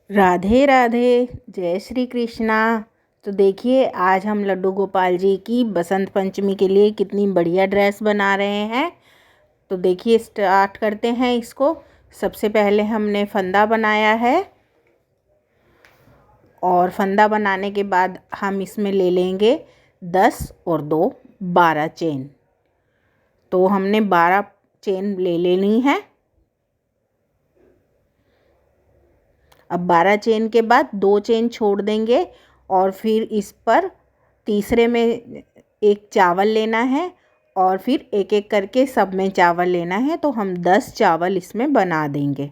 राधे राधे। जय श्री कृष्णा। तो देखिए आज हम लड्डू गोपाल जी की बसंत पंचमी के लिए कितनी बढ़िया ड्रेस बना रहे हैं। तो देखिए स्टार्ट करते हैं इसको। सबसे पहले हमने फंदा बनाया है और फंदा बनाने के बाद हम इसमें ले लेंगे 10 और 2 12 चेन। तो हमने 12 चेन ले लेनी है। अब 12 चेन के बाद 2 चेन छोड़ देंगे और फिर इस पर तीसरे में एक चावल लेना है और फिर एक एक करके सब में चावल लेना है। तो हम 10 चावल इसमें बना देंगे।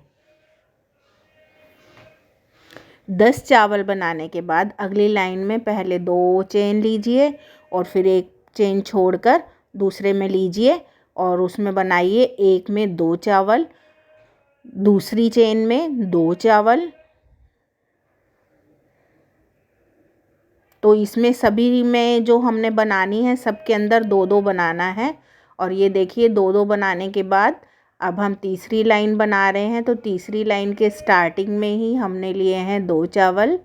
10 चावल बनाने के बाद अगली लाइन में पहले 2 चेन लीजिए और फिर एक चेन छोड़कर दूसरे में लीजिए और उसमें बनाइए एक में 2 चावल, दूसरी चेन में 2 चावल। तो इसमें सभी में जो हमने बनानी है सबके अंदर 2-2 बनाना है। और ये देखिए 2-2 बनाने के बाद अब हम तीसरी लाइन बना रहे हैं। तो तीसरी लाइन के स्टार्टिंग में ही हमने लिए हैं 2 चावल।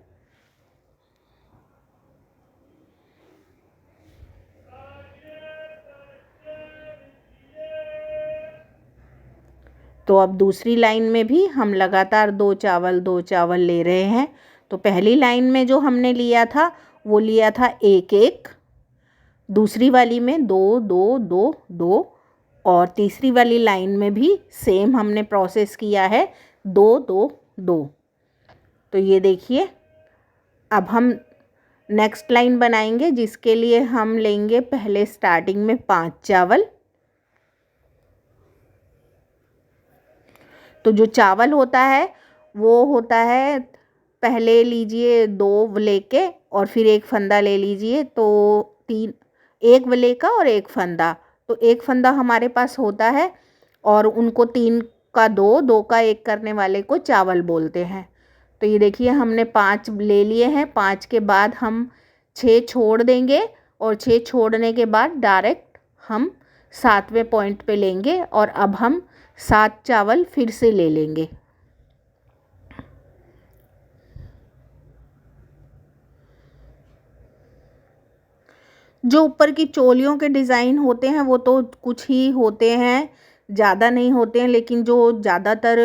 तो अब दूसरी लाइन में भी हम लगातार 2 चावल ले रहे हैं। तो पहली लाइन में जो हमने लिया था वो लिया था 1-1, दूसरी वाली में 2-2-2-2 और तीसरी वाली लाइन में भी सेम हमने प्रोसेस किया है 2-2-2। तो ये देखिए अब हम नेक्स्ट लाइन बनाएंगे जिसके लिए हम लेंगे पहले स्टार्टिंग में 5 चावल। तो जो चावल होता है वो होता है पहले लीजिए 2 लेके और फिर एक फंदा ले लीजिए। तो 3, एक वले का और एक फंदा। तो एक फंदा हमारे पास होता है और उनको 3 का 2, 2 का 1 करने वाले को चावल बोलते हैं। तो ये देखिए हमने 5 ले लिए हैं। 5 के बाद हम 6 छोड़ देंगे और 6 छोड़ने के बाद डायरेक्ट हम 7वें पॉइंट पे लेंगे और अब हम 7 चावल फिर से ले लेंगे। जो ऊपर की चोलियों के डिज़ाइन होते हैं वो तो कुछ ही होते हैं, ज़्यादा नहीं होते हैं, लेकिन जो ज़्यादातर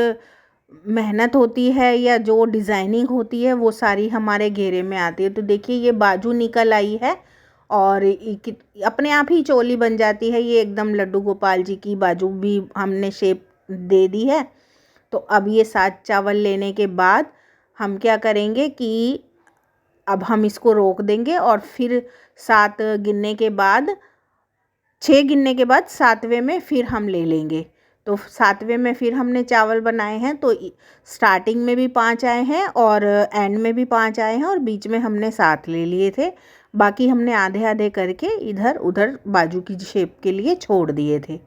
मेहनत होती है या जो डिज़ाइनिंग होती है वो सारी हमारे घेरे में आती है। तो देखिए ये बाजू निकल आई है और अपने आप ही चोली बन जाती है। ये एकदम लड्डू गोपाल जी की बाजू भी हमने शेप दे दी है। तो अब ये 7 चावल लेने के बाद हम क्या करेंगे कि अब हम इसको रोक देंगे और फिर 7 गिनने के बाद 6 गिनने के बाद 7वें में फिर हम ले लेंगे। तो 7वें में फिर हमने चावल बनाए हैं। तो स्टार्टिंग में भी 5 आए हैं और एंड में भी 5 आए हैं और बीच में हमने 7 ले लिए थे। बाकी हमने आधे आधे करके इधर उधर बाजू की शेप के लिए छोड़ दिए थे।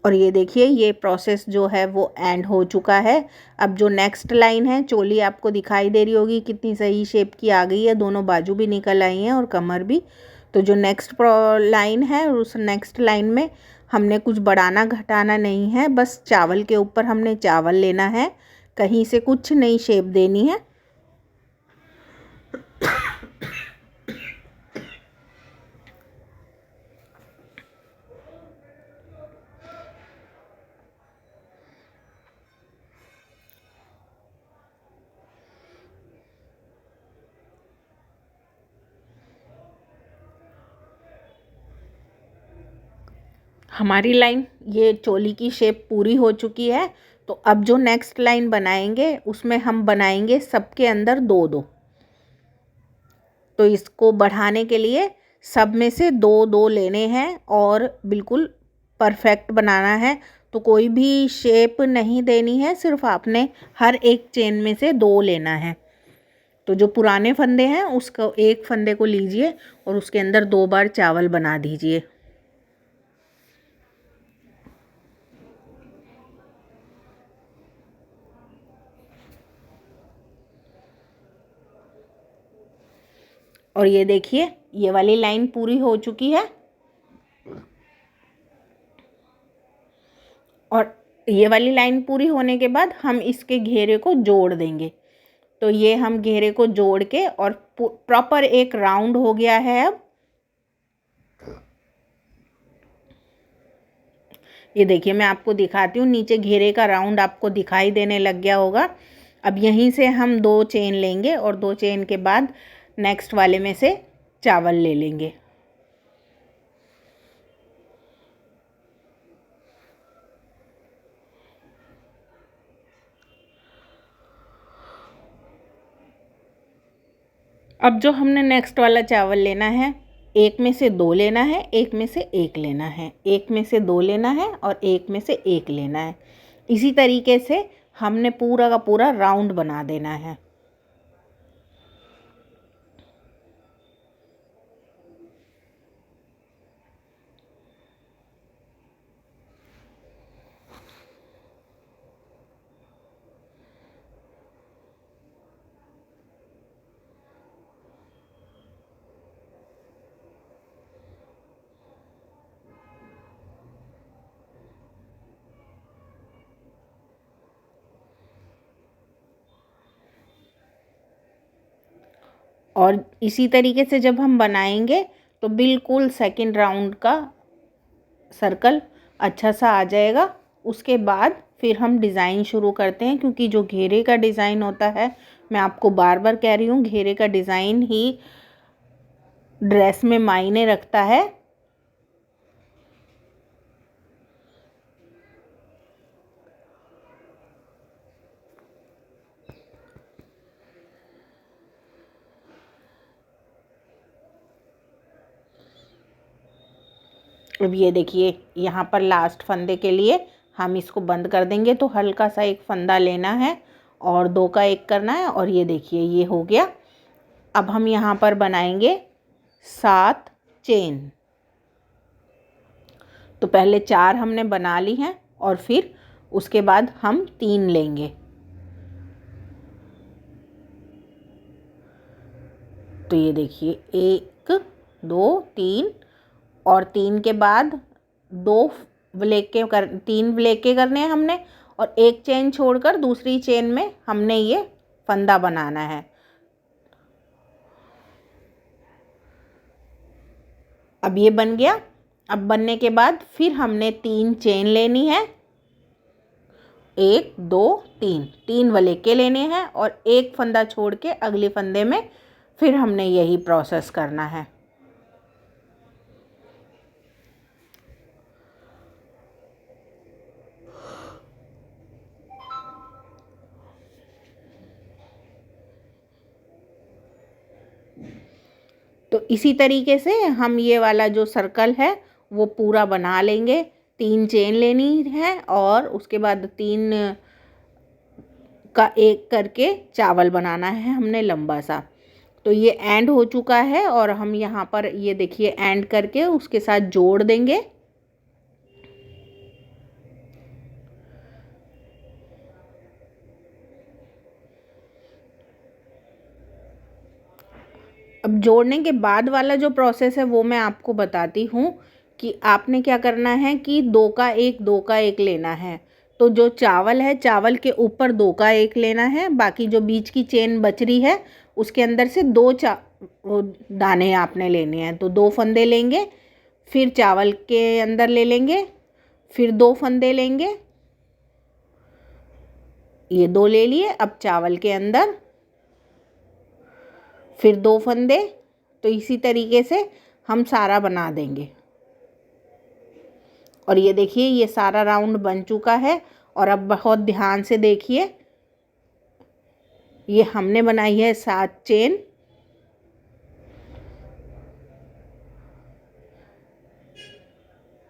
और ये देखिए ये प्रोसेस जो है वो एंड हो चुका है। अब जो नेक्स्ट लाइन है, चोली आपको दिखाई दे रही होगी कितनी सही शेप की आ गई है, दोनों बाजू भी निकल आई हैं और कमर भी। तो जो नेक्स्ट लाइन है उस नेक्स्ट लाइन में हमने कुछ बढ़ाना घटाना नहीं है, बस चावल के ऊपर हमने चावल लेना है, कहीं से कुछ नई शेप देनी है। हमारी लाइन ये चोली की शेप पूरी हो चुकी है। तो अब जो नेक्स्ट लाइन बनाएंगे उसमें हम बनाएंगे सबके अंदर 2-2। तो इसको बढ़ाने के लिए सब में से 2-2 लेने हैं और बिल्कुल परफेक्ट बनाना है। तो कोई भी शेप नहीं देनी है, सिर्फ आपने हर एक चेन में से 2 लेना है। तो जो पुराने फंदे हैं उसको एक फंदे को लीजिए और उसके अंदर 2 बार चावल बना दीजिए। और ये देखिए ये वाली लाइन पूरी हो चुकी है। और ये वाली लाइन पूरी होने के बाद हम इसके घेरे को जोड़ देंगे। तो ये हम घेरे को जोड़ के और प्रॉपर एक राउंड हो गया है। अब ये देखिए, मैं आपको दिखाती हूँ, नीचे घेरे का राउंड आपको दिखाई देने लग गया होगा। अब यहीं से हम 2 चेन लेंगे और 2 चेन के बाद नेक्स्ट वाले में से चावल ले लेंगे। अब जो हमने नेक्स्ट वाला चावल लेना है, एक में से 2 लेना है, एक में से 1 लेना है, एक में से 2 लेना है और एक में से 1 लेना है। इसी तरीके से हमने पूरा का पूरा राउंड बना देना है। और इसी तरीके से जब हम बनाएंगे तो बिल्कुल सेकंड राउंड का सर्कल अच्छा सा आ जाएगा। उसके बाद फिर हम डिज़ाइन शुरू करते हैं, क्योंकि जो घेरे का डिज़ाइन होता है, मैं आपको बार बार कह रही हूँ, घेरे का डिज़ाइन ही ड्रेस में मायने रखता है। अब ये देखिए, यहाँ पर लास्ट फंदे के लिए हम इसको बंद कर देंगे। तो हल्का सा एक फंदा लेना है और 2 का 1 करना है। और ये देखिए, ये हो गया। अब हम यहाँ पर बनाएंगे 7 चेन। तो पहले 4 हमने बना ली हैं और फिर उसके बाद हम 3 लेंगे। तो ये देखिए, 1 2 3 और 3 के बाद 3 वलेके करने हैं हमने और 1 चेन छोड़कर दूसरी चेन में हमने ये फंदा बनाना है। अब ये बन गया। अब बनने के बाद फिर हमने 3 चेन लेनी है, 1 2 3 वलेके लेने हैं और 1 फंदा छोड़ के अगले फंदे में फिर हमने यही प्रोसेस करना है। तो इसी तरीके से हम ये वाला जो सर्कल है वो पूरा बना लेंगे। 3 चेन लेनी है और उसके बाद 3 का 1 करके चावल बनाना है हमने लंबा सा। तो ये एंड हो चुका है और हम यहाँ पर ये देखिए एंड करके उसके साथ जोड़ देंगे। अब जोड़ने के बाद वाला जो प्रोसेस है वो मैं आपको बताती हूँ कि आपने क्या करना है कि 2 का 1 लेना है। तो जो चावल है, चावल के ऊपर 2 का 1 लेना है, बाकी जो बीच की चेन बच रही है उसके अंदर से 2 दाने आपने लेने हैं। तो 2 फंदे लेंगे, फिर चावल के अंदर ले लेंगे, फिर 2 फंदे लेंगे, ये 2 ले लिए। अब चावल के अंदर फिर 2 फंदे। तो इसी तरीके से हम सारा बना देंगे। और ये देखिए, ये सारा राउंड बन चुका है। और अब बहुत ध्यान से देखिए, ये हमने बनाई है 7 चेन।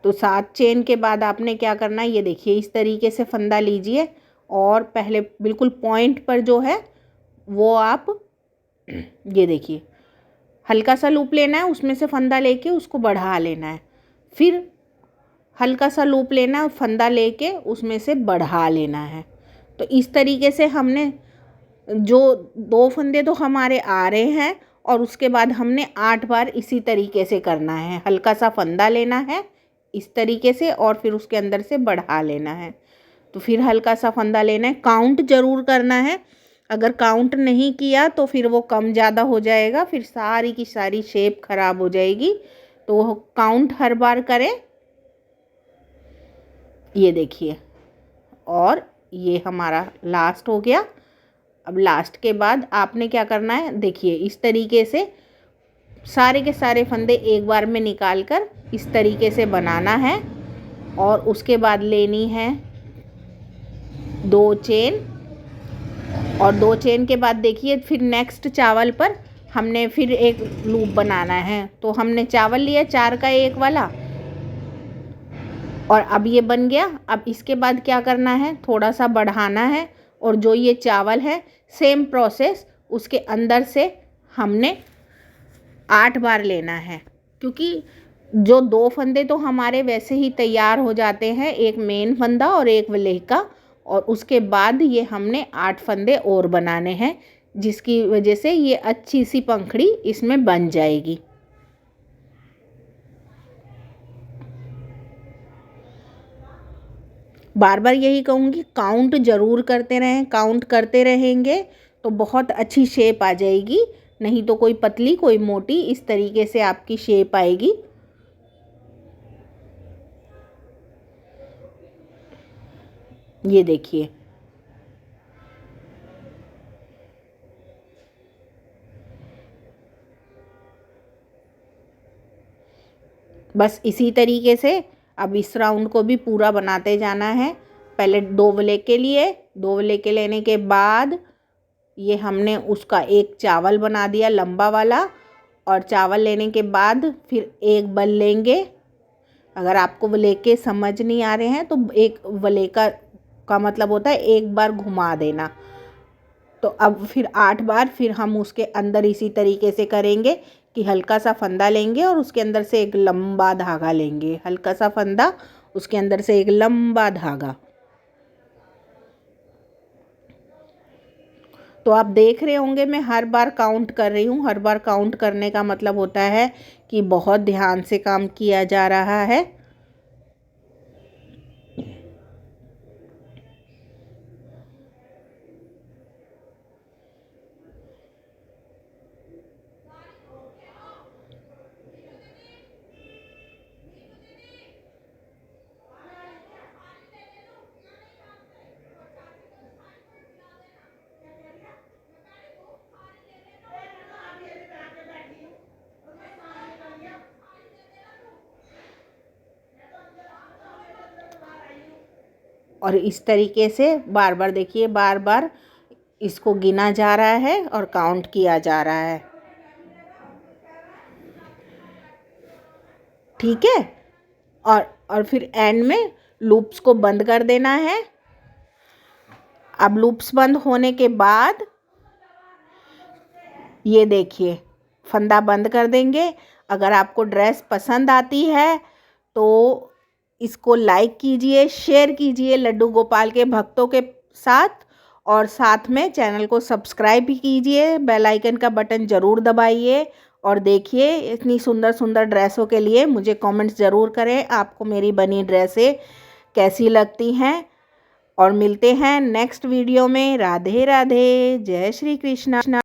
तो 7 चेन के बाद आपने क्या करना है, ये देखिए इस तरीके से फंदा लीजिए और पहले बिल्कुल पॉइंट पर जो है वो आप ये देखिए हल्का सा लूप लेना है, उसमें से फंदा लेके उसको बढ़ा लेना है। फिर हल्का सा लूप लेना है, फंदा लेके उसमें से बढ़ा लेना है। तो इस तरीके से हमने जो 2 फंदे तो हमारे आ रहे हैं और उसके बाद हमने 8 बार इसी तरीके से करना है। हल्का सा फंदा लेना है, इस तरीके से और फिर उसके अंदर से बढ़ा लेना है। तो फिर हल्का सा फंदा लेना है, काउंट ज़रूर करना है। अगर काउंट नहीं किया तो फिर वो कम ज़्यादा हो जाएगा, फिर सारी की सारी शेप ख़राब हो जाएगी। तो काउंट हर बार करें। ये देखिए, और ये हमारा लास्ट हो गया। अब लास्ट के बाद आपने क्या करना है, देखिए इस तरीके से सारे के सारे फंदे एक बार में निकाल कर इस तरीके से बनाना है। और उसके बाद लेनी है 2 चेन, और 2 चेन के बाद देखिए फिर नेक्स्ट चावल पर हमने फिर एक लूप बनाना है। तो हमने चावल लिया 4 का 1 वाला, और अब ये बन गया। अब इसके बाद क्या करना है, थोड़ा सा बढ़ाना है, और जो ये चावल है सेम प्रोसेस उसके अंदर से हमने 8 बार लेना है। क्योंकि जो 2 फंदे तो हमारे वैसे ही तैयार हो जाते हैं, एक मेन फंदा और एक वलेह का, और उसके बाद ये हमने 8 फंदे और बनाने हैं, जिसकी वजह से ये अच्छी सी पंखड़ी इसमें बन जाएगी। बार बार यही कहूँगी, काउंट ज़रूर करते रहें। काउंट करते रहेंगे तो बहुत अच्छी शेप आ जाएगी, नहीं तो कोई पतली कोई मोटी, इस तरीके से आपकी शेप आएगी। ये देखिए, बस इसी तरीके से अब इस राउंड को भी पूरा बनाते जाना है। पहले 2 वलेके के लिए, 2 वलेके के लेने के बाद ये हमने उसका एक चावल बना दिया लंबा वाला, और चावल लेने के बाद फिर एक बल लेंगे। अगर आपको वलेके समझ नहीं आ रहे हैं तो एक वलेका का मतलब होता है एक बार घुमा देना। तो अब फिर 8 बार फिर हम उसके अंदर इसी तरीके से करेंगे कि हल्का सा फंदा लेंगे और उसके अंदर से एक लंबा धागा लेंगे, हल्का सा फंदा, उसके अंदर से एक लंबा धागा। तो आप देख रहे होंगे मैं हर बार काउंट कर रही हूँ। हर बार काउंट करने का मतलब होता है कि बहुत ध्यान से काम किया जा रहा है। और इस तरीके से बार बार देखिए, बार बार इसको गिना जा रहा है और काउंट किया जा रहा है। ठीक है, और फिर एंड में लूप्स को बंद कर देना है। अब लूप्स बंद होने के बाद ये देखिए फंदा बंद कर देंगे। अगर आपको ड्रेस पसंद आती है तो इसको लाइक कीजिए, शेयर कीजिए लड्डू गोपाल के भक्तों के साथ, और साथ में चैनल को सब्सक्राइब भी कीजिए, बेल आइकन का बटन ज़रूर दबाइए। और देखिए इतनी सुंदर सुंदर ड्रेसों के लिए मुझे कमेंट्स ज़रूर करें, आपको मेरी बनी ड्रेसें कैसी लगती हैं। और मिलते हैं नेक्स्ट वीडियो में। राधे राधे, जय श्री कृष्णा।